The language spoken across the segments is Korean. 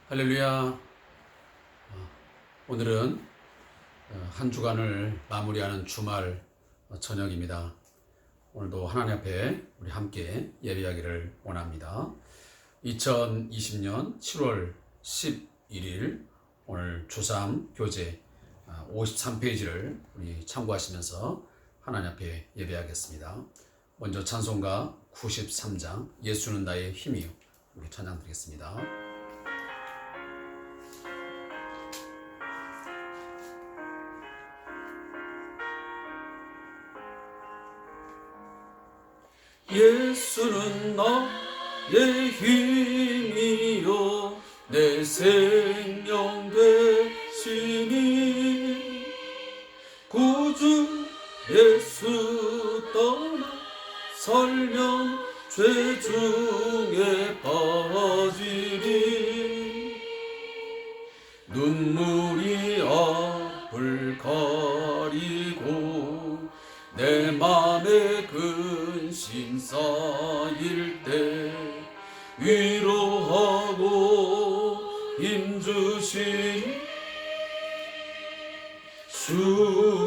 할렐루야. 오늘은 한 주간을 마무리하는 주말 저녁입니다. 오늘도 하나님 앞에 우리 함께 예배하기를 원합니다. 2020년 7월 11일 오늘 주3 교재 53페이지를 우리 참고하시면서 하나님 앞에 예배하겠습니다. 먼저 찬송가 93장 예수는 나의 힘이요, 우리 찬양 드리겠습니다. 예수는 나의 힘이요 내 생명 되시니 구주 예수 떠나 설령 죄 중에 빠지리 눈물이 앞을 가리고 내 맘에 근심 쌓일 때 위로하고 힘주신 주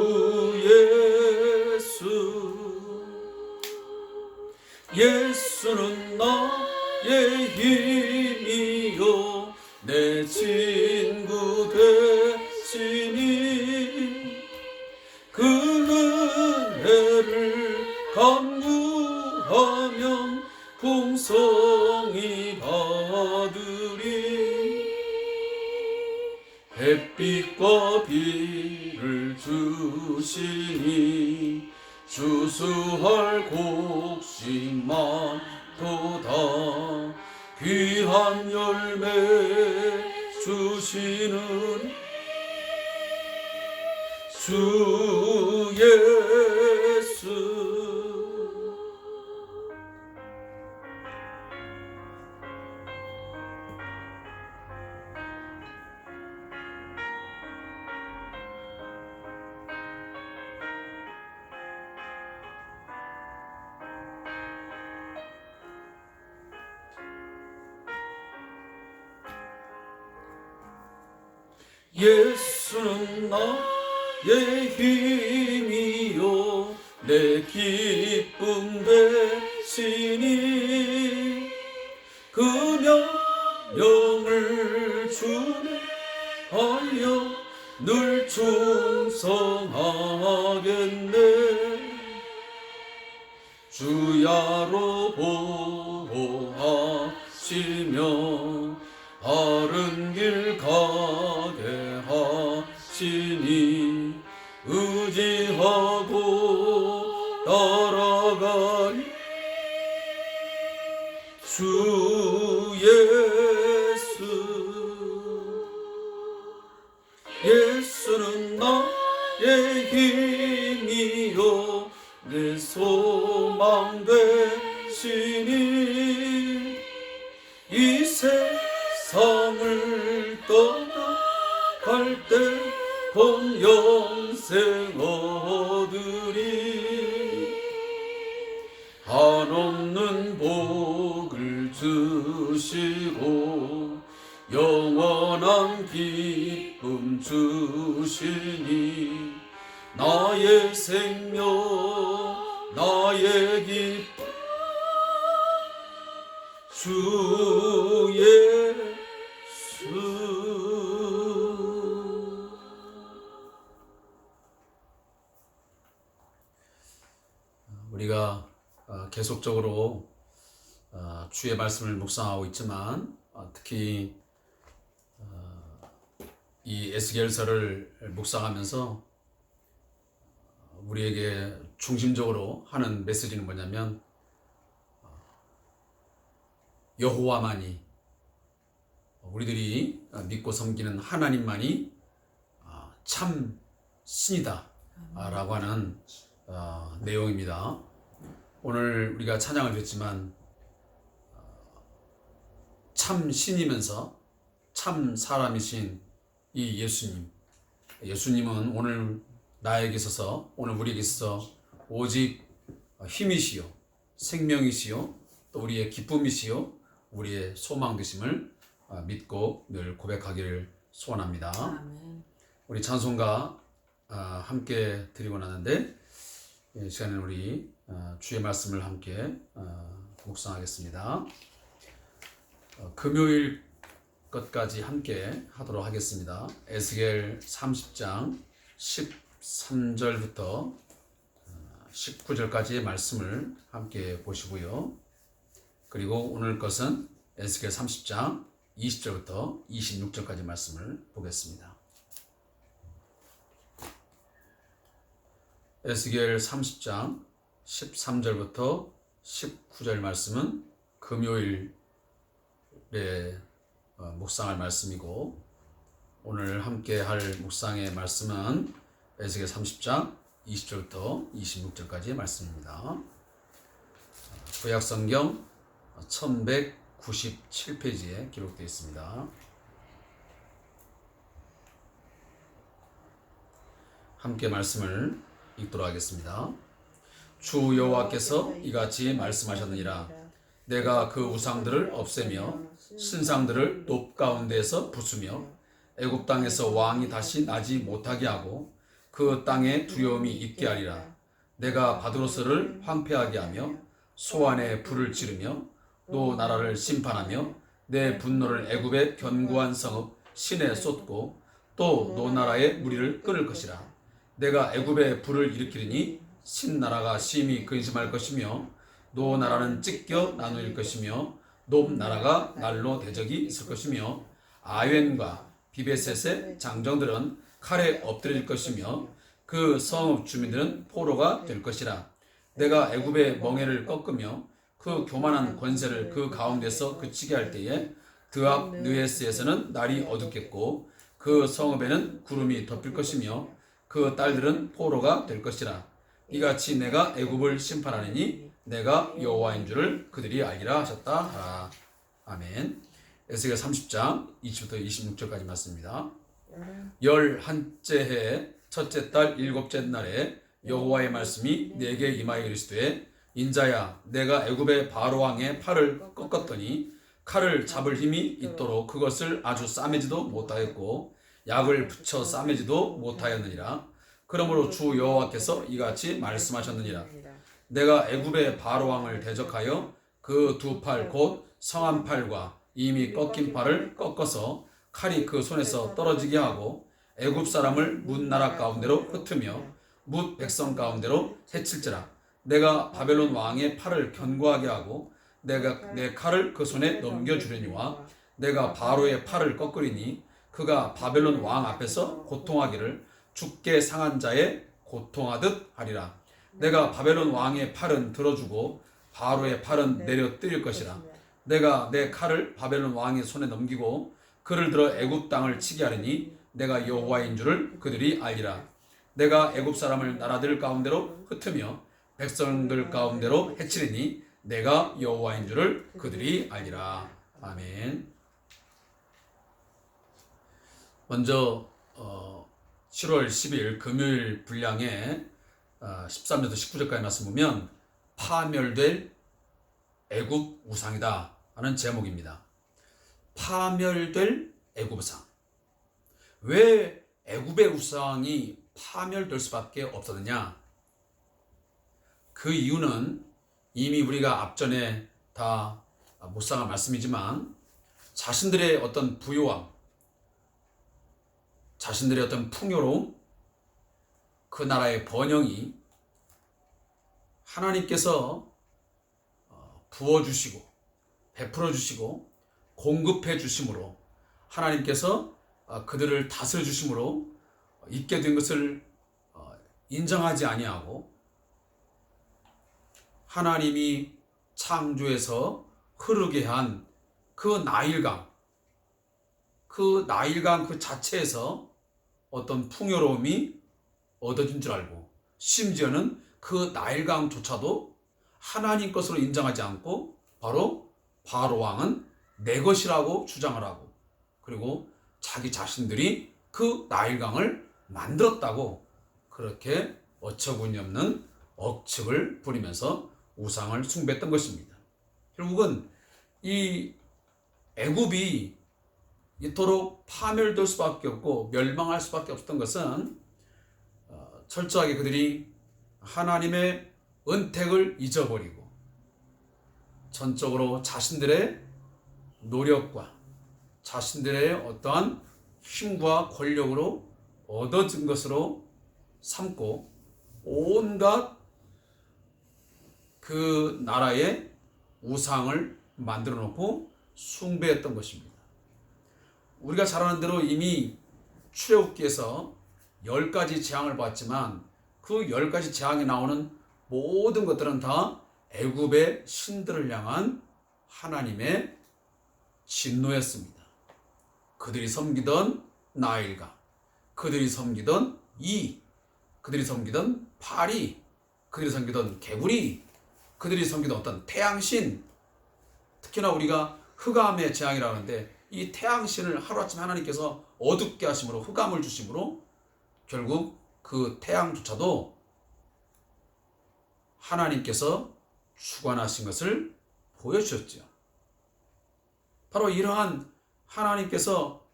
예수는 나의 힘이요 내 친구 되시니 그 은혜를 간구하면 풍성히 받으리 햇빛과 비를 주시니 주수할 곡식만 도다 귀한 열매 주시는 주 예수 예수는 나의 힘이요 내 기쁨 되시니 그 명령을 주네 하여 늘 충성하겠네 주야로 보호하시며 바른 길 가게 하시니 의지하고 따라가리 주 예수는 나의 힘이요 내 소망 되시니 이 세상을 떠나갈 때 본 영생 얻으리 한없는 복을 주시고 영원한 기쁨 주시니 나의 생명 나의 기쁨 주 예수 우리가 계속적으로 주의 말씀을 묵상하고 있지만 특히 이 에스겔서를 묵상하면서 우리에게 중심적으로 하는 메시지는 뭐냐면 여호와만이 우리들이 믿고 섬기는 하나님만이 참 신이다 라고 하는 내용입니다. 오늘 우리가 찬양을 듣지만 참 신이면서 참 사람이신 이 예수님은 오늘 나에게 있어서 오늘 우리에게 있어서 오직 힘이시요 생명이시요 또 우리의 기쁨이시요 우리의 소망 되심을 믿고 늘 고백하기를 소원합니다. 아멘. 우리 찬송가 함께 드리고 나는데 이 시간에는 우리 주의 말씀을 함께 묵상하겠습니다. 금요일 것까지 함께 하도록 하겠습니다. 에스겔 30장 13절부터 19절까지의 말씀을 함께 보시고요. 그리고 오늘 것은 에스겔 30장 20절부터 26절까지 말씀을 보겠습니다. 에스겔 30장 13절부터 19절 말씀은 금요일에 묵상할 말씀이고, 오늘 함께 할 묵상의 말씀은 에스겔 30장 20절부터 26절까지의 말씀입니다. 구약성경 1197페이지에 기록되어 있습니다. 함께 말씀을 읽도록 하겠습니다. 주 여호와께서 이같이 말씀하셨느니라. 내가 그 우상들을 없애며 신상들을 높 가운데에서 부수며 애굽 땅에서 왕이 다시 나지 못하게 하고 그 땅에 두려움이 있게 하리라. 내가 바드로스를 황폐하게 하며 소안에 불을 지르며 또 나라를 심판하며 내 분노를 애굽의 견고한 성읍 신에 쏟고 또 노 나라의 무리를 끊을 것이라. 내가 애굽에 불을 일으키리니 신나라가 심히 근심할 것이며 노 나라는 찢겨 나누일 것이며 높 나라가 날로 대적이 있을 것이며 아웬과 비베셋의 장정들은 칼에 엎드릴 것이며 그 성읍 주민들은 포로가 될 것이라. 내가 애굽의 멍에를 꺾으며 그 교만한 권세를 그 가운데서 그치게 할 때에 드압 느헤스에서는 날이 어둡겠고 그 성읍에는 구름이 덮일 것이며 그 딸들은 포로가 될 것이라. 이같이 내가 애굽을 심판하리니 내가 여호와인 줄을 그들이 알리라 하셨다 하라. 아멘. 에스겔 30장 20부터 26절까지 말씀입니다. 11째 해 첫째 달 7째 날에 여호와의 말씀이 내게 임하여 이르시되 인자야, 내가 애굽의 바로 왕의 팔을 꺾었더니 칼을 잡을 힘이 있도록 그것을 아주 싸매지도 못하였고 약을 붙여 싸매지도 못하였느니라. 그러므로 주 여호와께서 이같이 말씀하셨느니라. 내가 애굽의 바로 왕을 대적하여 그 두 팔 곧 성한 팔과 이미 꺾인 팔을 꺾어서 칼이 그 손에서 떨어지게 하고 애굽 사람을 뭇 나라 가운데로 흩으며 뭇 백성 가운데로 해칠지라. 내가 바벨론 왕의 팔을 견고하게 하고 내가 내 칼을 그 손에 넘겨주려니와 내가 바로의 팔을 꺾으리니 그가 바벨론 왕 앞에서 고통하기를 죽게 상한 자의 고통하듯 하리라. 내가 바벨론 왕의 팔은 들어주고 바로의 팔은 내려 뜨릴 것이라. 내가 내 칼을 바벨론 왕의 손에 넘기고 그를 들어 애굽 땅을 치게 하리니 내가 여호와인 줄을 그들이 알리라. 내가 애굽 사람을 나라들 가운데로 흩으며 백성들 가운데로 해치리니 내가 여호와인 줄을 그들이 알리라. 아멘. 먼저 7월 10일 금요일 분량의 13절부터 19절까지 말씀 보면 파멸될 애굽 우상이다 하는 제목입니다. 파멸될 애굽 우상. 왜 애굽의 우상이 파멸될 수밖에 없었느냐? 그 이유는 이미 우리가 앞전에 다 묵상한 말씀이지만 자신들의 어떤 부요함, 자신들의 어떤 풍요로움, 그 나라의 번영이 하나님께서 부어주시고 베풀어주시고 공급해 주심으로 하나님께서 그들을 다스려 주심으로 있게 된 것을 인정하지 아니하고 하나님이 창조해서 흐르게 한 그 나일강 그 자체에서 어떤 풍요로움이 얻어진 줄 알고 심지어는 그 나일강조차도 하나님 것으로 인정하지 않고 바로 바로 왕은 내 것이라고 주장을 하고 그리고 자기 자신들이 그 나일강을 만들었다고 그렇게 어처구니 없는 억측을 부리면서 우상을 숭배했던 것입니다. 결국은 이 애굽이 이토록 파멸될 수밖에 없고 멸망할 수밖에 없었던 것은 철저하게 그들이 하나님의 은택을 잊어버리고 전적으로 자신들의 노력과 자신들의 어떠한 힘과 권력으로 얻어진 것으로 삼고 온갖 그 나라의 우상을 만들어 놓고 숭배했던 것입니다. 우리가 잘 아는 대로 이미 출애굽기에서 10가지 재앙을 봤지만 그 10가지 재앙에 나오는 모든 것들은 다 애굽의 신들을 향한 하나님의 진노였습니다. 그들이 섬기던 나일과 그들이 섬기던 그들이 섬기던 파리, 그들이 섬기던 개구리, 그들이 섬기던 어떤 태양신, 특히나 우리가 흑암의 재앙이라고 하는데 이 태양신을 하루아침에 하나님께서 어둡게 하심으로 흑암을 주심으로 결국 그 태양조차도 하나님께서 주관하신 것을 보여주셨죠. 바로 이러한 하나님께서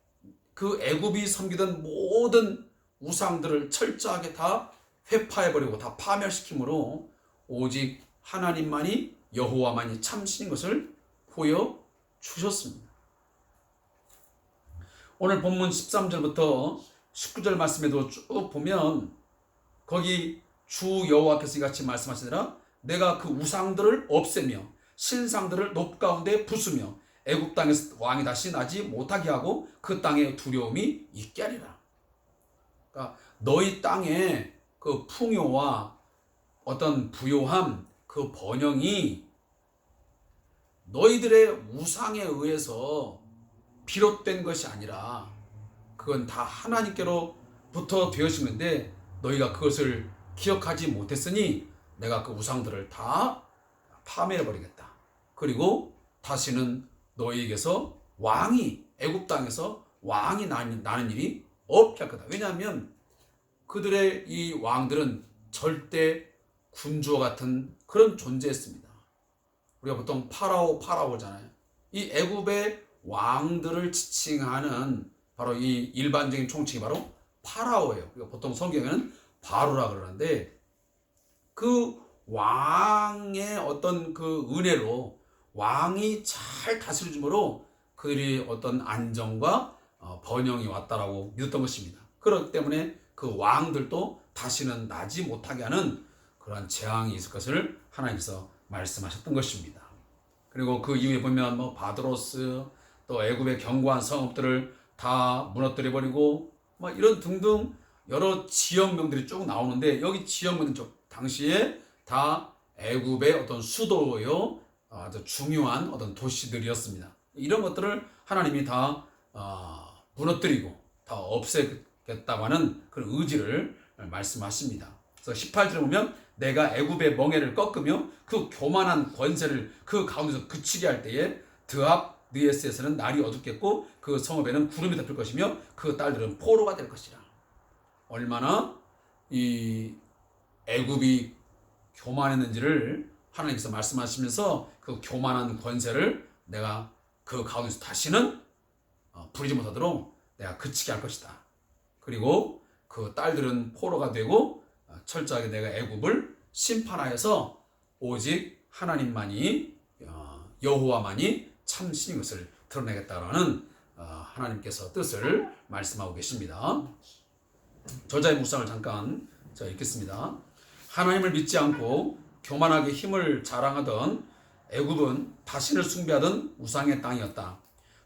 그 애굽이 섬기던 모든 우상들을 철저하게 다 회파해버리고 다 파멸시킴으로 오직 하나님만이 여호와만이 참신인 것을 보여주셨습니다. 오늘 본문 13절부터 19절 말씀에도 쭉 보면 거기 주 여호와께서 이같이 말씀하시니라 내가 그 우상들을 없애며 신상들을 높 가운데 부수며 애굽 땅에서 왕이 다시 나지 못하게 하고 그 땅에 두려움이 있게 하리라. 그러니까 너희 땅에 그 풍요와 어떤 부요함, 그 번영이 너희들의 우상에 의해서 비롯된 것이 아니라 그건 다 하나님께로부터 되어지는데 너희가 그것을 기억하지 못했으니 내가 그 우상들을 다 파멸해버리겠다. 그리고 다시는 너희에게서 애굽 땅에서 왕이 나는 일이 없게 할 거다. 왜냐하면 그들의 이 왕들은 절대 군주와 같은 그런 존재였습니다. 우리가 보통 파라오잖아요. 이 애굽의 왕들을 지칭하는 바로 이 일반적인 총칭이 바로 파라오예요. 우리가 보통 성경에는 바로라 그러는데 그 왕의 어떤 그 은혜로 왕이 잘 다스려줌으로 그들이 어떤 안정과 번영이 왔다라고 믿었던 것입니다. 그렇기 때문에 그 왕들도 다시는 나지 못하게 하는 그러한 재앙이 있을 것을 하나님께서 말씀하셨던 것입니다. 그리고 그 이후에 보면 바드로스 또 애굽의 견고한 성읍들을 다 무너뜨려 버리고 이런 등등 여러 지역명들이 쭉 나오는데 여기 지역명은 당시에 다 애굽의 어떤 수도요 아주 중요한 어떤 도시들이었습니다. 이런 것들을 하나님이 다 무너뜨리고 다 없애겠다고 하는 그런 의지를 말씀하십니다. 그래서 18절에 보면 내가 애굽의 멍에를 꺾으며 그 교만한 권세를 그 가운데서 그치게 할 때에 드압 느에스에서는 날이 어둡겠고 그 성읍에는 구름이 덮일 것이며 그 딸들은 포로가 될 것이라. 얼마나 이 애굽이 교만했는지를 하나님께서 말씀하시면서 그 교만한 권세를 내가 그 가운데서 다시는 부리지 못하도록 내가 그치게 할 것이다. 그리고 그 딸들은 포로가 되고 철저하게 내가 애굽을 심판하여서 오직 하나님만이 여호와만이 참신인 것을 드러내겠다라는 하나님께서 뜻을 말씀하고 계십니다. 저자의 묵상을 잠깐 읽겠습니다. 하나님을 믿지 않고 교만하게 힘을 자랑하던 애굽은 자신을 숭배하던 우상의 땅이었다.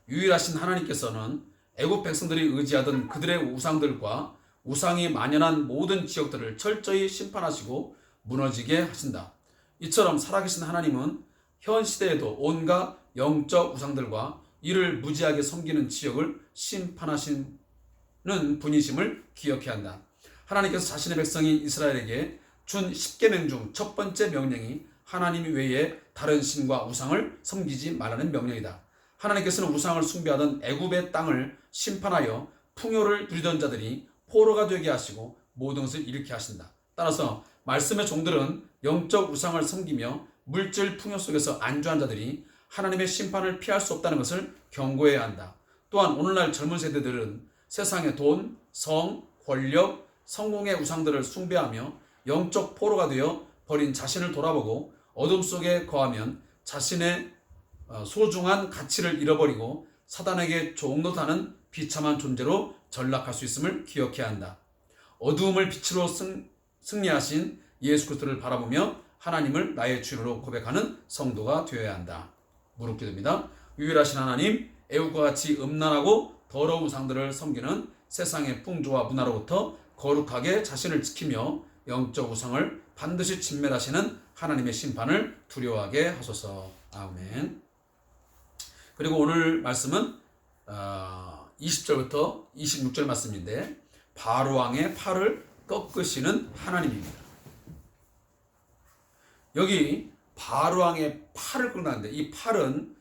유일하신 하나님께서는 애굽 백성들이 의지하던 그들의 우상들과 우상이 만연한 모든 지역들을 철저히 심판하시고 무너지게 하신다. 이처럼 살아계신 하나님은 현 시대에도 온갖 영적 우상들과 이를 무지하게 섬기는 지역을 심판하시는 분이심을 기억해야 한다. 하나님께서 자신의 백성인 이스라엘에게 준 10계명 중 첫 번째 명령이 하나님 외에 다른 신과 우상을 섬기지 말라는 명령이다. 하나님께서는 우상을 숭배하던 애굽의 땅을 심판하여 풍요를 누리던 자들이 포로가 되게 하시고 모든 것을 잃게 하신다. 따라서 말씀의 종들은 영적 우상을 섬기며 물질 풍요 속에서 안주한 자들이 하나님의 심판을 피할 수 없다는 것을 경고해야 한다. 또한 오늘날 젊은 세대들은 세상의 돈, 성, 권력, 성공의 우상들을 숭배하며 영적 포로가 되어 버린 자신을 돌아보고 어둠 속에 거하면 자신의 소중한 가치를 잃어버리고 사단에게 종노하는 비참한 존재로 전락할 수 있음을 기억해야 한다. 어두움을 빛으로 승리하신 예수 그리스도를 바라보며 하나님을 나의 주인으로 고백하는 성도가 되어야 한다. 무릎 기도입니다. 유일하신 하나님, 애국과 같이 음란하고 더러운 우상들을 섬기는 세상의 풍조와 문화로부터 거룩하게 자신을 지키며 영적 우상을 반드시 진멸하시는 하나님의 심판을 두려워하게 하소서. 아멘. 그리고 오늘 말씀은 20절부터 26절 말씀인데 바로왕의 팔을 꺾으시는 하나님입니다. 여기 바로왕의 팔을 꺾는다는데 이 팔은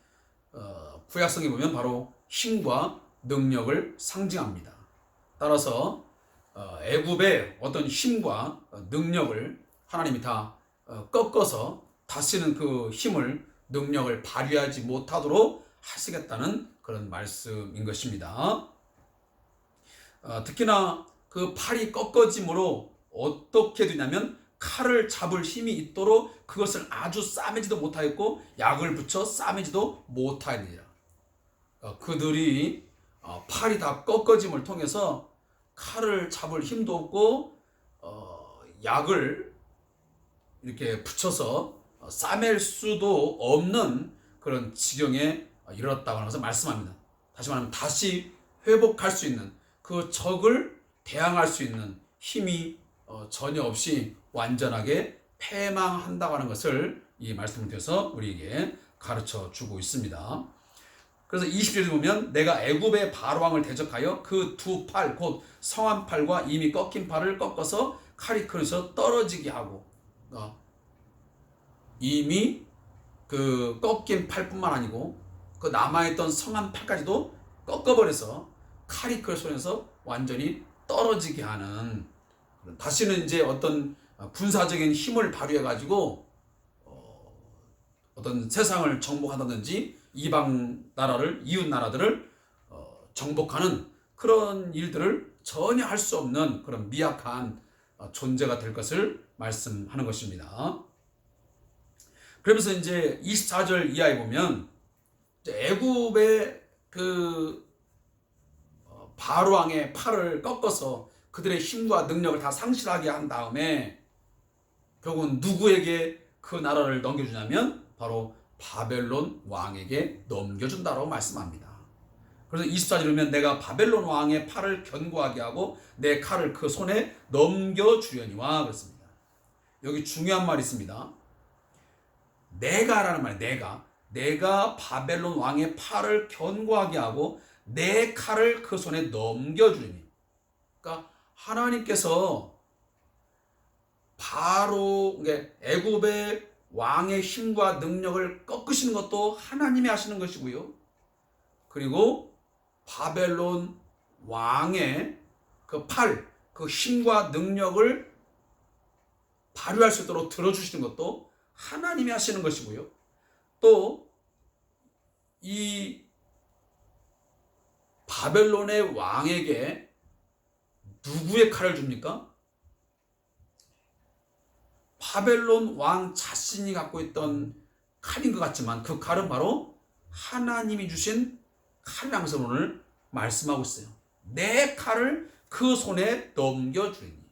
구약성에 보면 바로 힘과 능력을 상징합니다. 따라서 애굽의 어떤 힘과 능력을 하나님이 다 꺾어서 다시는 그 힘을 능력을 발휘하지 못하도록 하시겠다는 그런 말씀인 것입니다. 특히나 그 팔이 꺾어짐으로 어떻게 되냐면 칼을 잡을 힘이 있도록 그것을 아주 싸매지도 못하였고 약을 붙여 싸매지도 못하였느니라. 그들이 팔이 다 꺾어짐을 통해서 칼을 잡을 힘도 없고 약을 이렇게 붙여서 싸맬 수도 없는 그런 지경에 이르렀다고 하면서 말씀합니다. 다시 말하면 다시 회복할 수 있는 그 적을 대항할 수 있는 힘이 전혀 없이 완전하게 패망한다고 하는 것을 이 말씀을 통해서 우리에게 가르쳐 주고 있습니다. 그래서 20절에 보면 내가 애굽의 바로왕을 대적하여 그 두 팔 곧 성한 팔과 이미 꺾인 팔을 꺾어서 칼이 그릇에서 떨어지게 하고 이미 그 꺾인 팔뿐만 아니고 그 남아있던 성한 팔까지도 꺾어버려서 칼이 그릇 손에서 완전히 떨어지게 하는 다시는 이제 어떤 군사적인 힘을 발휘해 가지고 어떤 세상을 정복한다든지 이방 나라를 이웃 나라들을 정복하는 그런 일들을 전혀 할 수 없는 그런 미약한 존재가 될 것을 말씀하는 것입니다. 그러면서 이제 24절 이하에 보면 애굽의 그 바로왕의 팔을 꺾어서 그들의 힘과 능력을 다 상실하게 한 다음에 결국은 누구에게 그 나라를 넘겨주냐면 바로 바벨론 왕에게 넘겨준다고 말씀합니다. 그래서 24절에 보면 내가 바벨론 왕의 팔을 견고하게 하고 내 칼을 그 손에 넘겨주려니와 그렇습니다. 여기 중요한 말이 있습니다. 내가라는 말이에요. 내가 바벨론 왕의 팔을 견고하게 하고 내 칼을 그 손에 넘겨주리니. 그러니까 하나님께서 바로 애굽의 왕의 힘과 능력을 꺾으시는 것도 하나님이 하시는 것이고요. 그리고 바벨론 왕의 그 팔, 그 힘과 능력을 발휘할 수 있도록 들어주시는 것도 하나님이 하시는 것이고요. 또 이 바벨론의 왕에게 누구의 칼을 줍니까? 바벨론 왕 자신이 갖고 있던 칼인 것 같지만 그 칼은 바로 하나님이 주신 칼이라면서 오늘 말씀하고 있어요. 내 칼을 그 손에 넘겨주리니.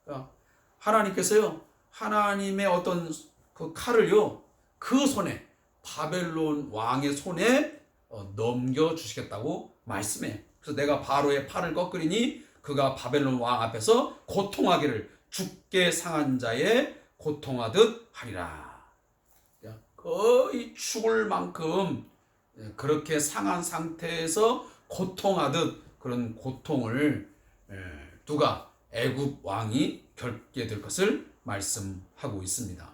그러니까 하나님께서요, 하나님의 어떤 그 칼을요, 그 손에, 바벨론 왕의 손에 넘겨주시겠다고 말씀해. 그래서 내가 바로의 팔을 꺾으리니 그가 바벨론 왕 앞에서 고통하기를 죽게 상한 자의 고통하듯 하리라. 거의 죽을 만큼 그렇게 상한 상태에서 고통하듯 그런 고통을 누가 애굽 왕이 겪게 될 것을 말씀하고 있습니다.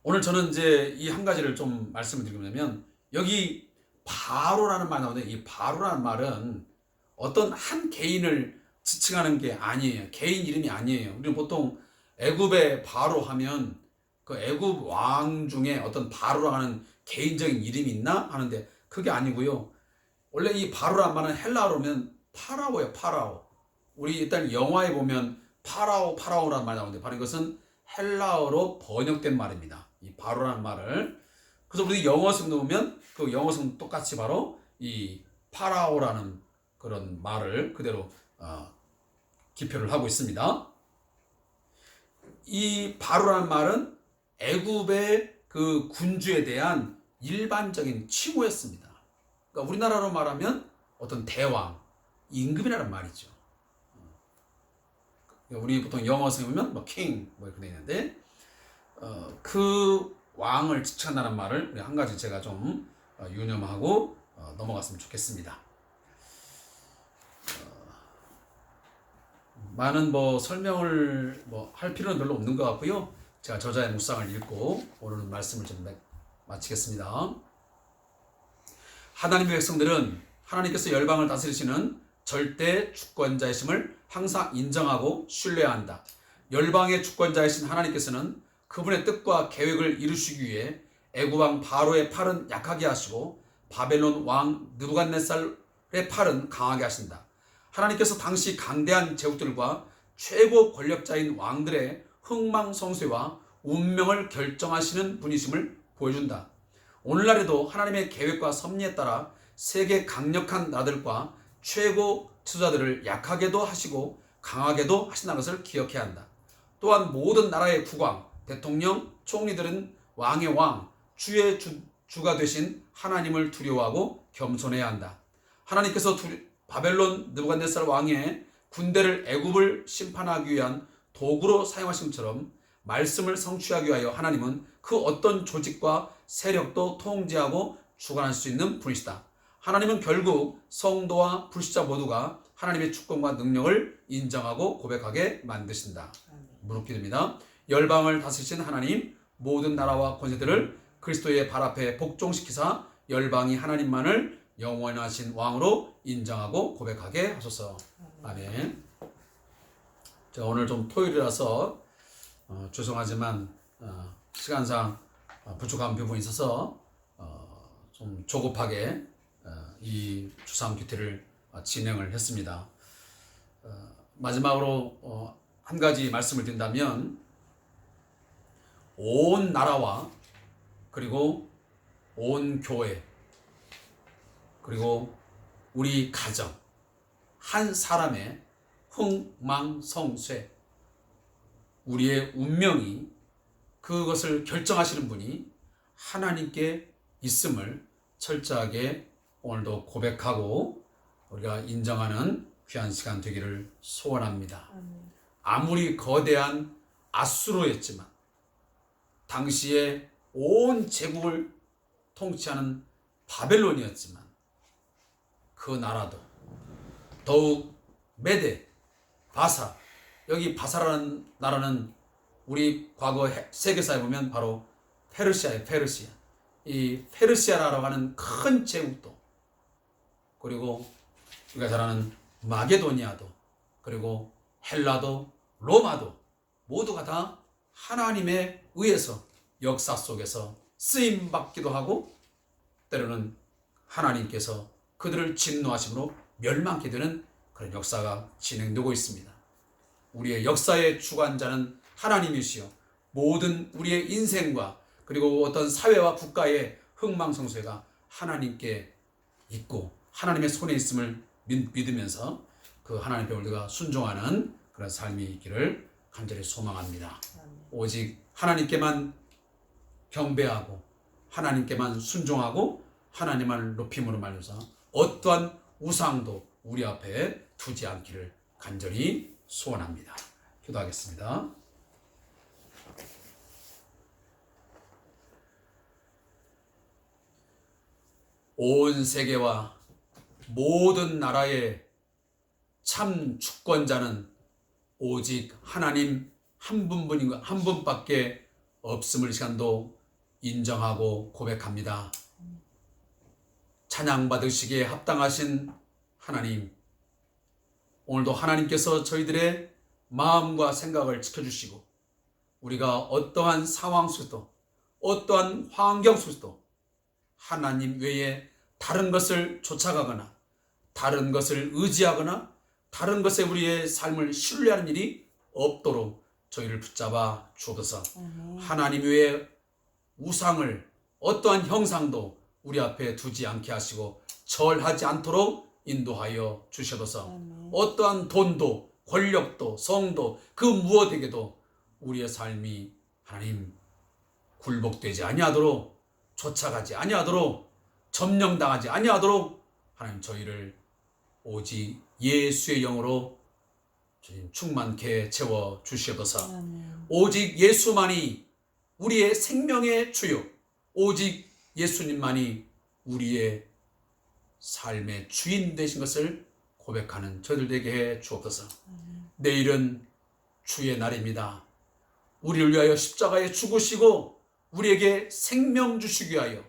오늘 저는 이제 이 한 가지를 좀 말씀을 드리면 여기 바로라는 말이 나오는데 이 바로라는 말은 어떤 한 개인을 지칭하는 게 아니에요. 개인 이름이 아니에요. 우리는 보통 애굽의 바로 하면 그 애굽 왕 중에 어떤 바로라 하는 개인적인 이름이 있나 하는데 그게 아니고요. 원래 이 바로란 말은 헬라어로면 파라오예요. 파라오. 우리 일단 영화에 보면 파라오라는 말이 나오는데 바로 이것은 헬라어로 번역된 말입니다. 이 바로라는 말을. 그래서 우리 영어 성도 보면 그 영어 성도 똑같이 바로 이 파라오라는 그런 말을 그대로 기표를 하고 있습니다. 이 바로라는 말은 애굽의 그 군주에 대한 일반적인 칭호였습니다. 그러니까 우리나라로 말하면 어떤 대왕, 임금이라는 말이죠. 우리 보통 영어 쓰면 뭐 king 뭐 이렇게 돼 있는데 그 왕을 지칭한다는 말을 한 가지 제가 좀 유념하고 넘어갔으면 좋겠습니다. 많은 설명을 할 필요는 별로 없는 것 같고요. 제가 저자의 묵상을 읽고 오늘 말씀을 좀 마치겠습니다. 하나님의 백성들은 하나님께서 열방을 다스리시는 절대 주권자이심을 항상 인정하고 신뢰해야 한다. 열방의 주권자이신 하나님께서는 그분의 뜻과 계획을 이루시기 위해 애굽 왕 바로의 팔은 약하게 하시고 바벨론 왕 느부갓네살의 팔은 강하게 하신다. 하나님께서 당시 강대한 제국들과 최고 권력자인 왕들의 흥망성쇠와 운명을 결정하시는 분이심을 보여준다. 오늘날에도 하나님의 계획과 섭리에 따라 세계 강력한 나라들과 최고 지도자들을 약하게도 하시고 강하게도 하신다는 것을 기억해야 한다. 또한 모든 나라의 국왕, 대통령, 총리들은 왕의 왕, 주의 주가 되신 하나님을 두려워하고 겸손해야 한다. 하나님께서 바벨론 느부갓네살 왕의 군대를 애굽을 심판하기 위한 도구로 사용하신 것처럼 말씀을 성취하기 위하여 하나님은 그 어떤 조직과 세력도 통제하고 주관할 수 있는 분이시다. 하나님은 결국 성도와 불신자 모두가 하나님의 주권과 능력을 인정하고 고백하게 만드신다. 무릎 기도입니다. 열방을 다스리신 하나님, 모든 나라와 권세들을 그리스도의 발 앞에 복종시키사 열방이 하나님만을 영원하신 왕으로 인정하고 고백하게 하소서. 아멘. 제가 오늘 좀 토요일이라서 죄송하지만 시간상 부족한 부분이 있어서 좀 조급하게 이 주상 큐티를 진행을 했습니다. 마지막으로 한 가지 말씀을 드린다면 온 나라와 그리고 온 교회 그리고 우리 가정 한 사람의 흥망성쇠 우리의 운명이 그것을 결정하시는 분이 하나님께 있음을 철저하게 오늘도 고백하고 우리가 인정하는 귀한 시간 되기를 소원합니다. 아무리 거대한 아수르였지만 당시에 온 제국을 통치하는 바벨론이었지만 그 나라도 더욱 메데, 바사, 여기 바사라는 나라는 우리 과거 세계사에 보면 바로 페르시아예요. 페르시아. 이 페르시아라고 하는 큰 제국도 그리고 우리가 잘 아는 마게도니아도 그리고 헬라도 로마도 모두가 다 하나님에 의해서 역사 속에서 쓰임받기도 하고 때로는 하나님께서 그들을 진노하심으로 멸망케 되는 그런 역사가 진행되고 있습니다. 우리의 역사의 주관자는 하나님이시여 모든 우리의 인생과 그리고 어떤 사회와 국가의 흥망성쇠가 하나님께 있고 하나님의 손에 있음을 믿으면서 그 하나님의 우리가 순종하는 그런 삶이 있기를 간절히 소망합니다. 오직 하나님께만 경배하고 하나님께만 순종하고 하나님을 높임으로 말려서 어떠한 우상도 우리 앞에 두지 않기를 간절히 소원합니다. 기도하겠습니다. 온 세계와 모든 나라의 참 주권자는 오직 하나님 한 분밖에 없음을 시간도 인정하고 고백합니다. 찬양받으시기에 합당하신 하나님, 오늘도 하나님께서 저희들의 마음과 생각을 지켜주시고 우리가 어떠한 상황 속에서도 어떠한 환경 속에서도 하나님 외에 다른 것을 쫓아가거나 다른 것을 의지하거나 다른 것에 우리의 삶을 신뢰하는 일이 없도록 저희를 붙잡아 주옵소서. 하나님 외에 우상을 어떠한 형상도 우리 앞에 두지 않게 하시고 절하지 않도록 인도하여 주셔서 어떠한 돈도 권력도 성도 그 무엇에게도 우리의 삶이 하나님 굴복되지 아니하도록 쫓아가지 아니하도록 점령당하지 아니하도록 하나님 저희를 오직 예수의 영으로 주님 충만케 채워 주시옵소서. 오직 예수만이 우리의 생명의 주요, 오직 예수님만이 우리의 삶의 주인 되신 것을 고백하는 저희들 되게 해 주옵소서. 내일은 주의 날입니다. 우리를 위하여 십자가에 죽으시고 우리에게 생명 주시기 위하여,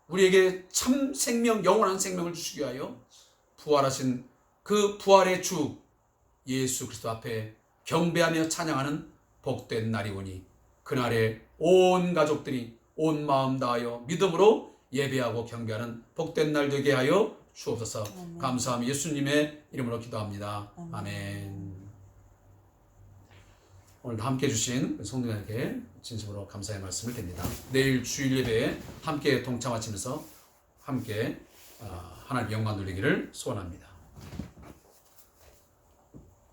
우리에게 참 생명, 영원한 생명을 주시기 위하여 부활하신 그 부활의 주 예수 그리스도 앞에 경배하며 찬양하는 복된 날이오니 그날에 온 가족들이 온 마음 다하여 믿음으로 예배하고 경배하는 복된 날 되게 하여 주옵소서. 감사함 예수님의 이름으로 기도합니다. 아멘. 오늘도 함께 해주신 성도님에게 진심으로 감사의 말씀을 드립니다. 내일 주일 예배에 함께 동참하시면서 함께 하나님 영광 돌리기를 소원합니다.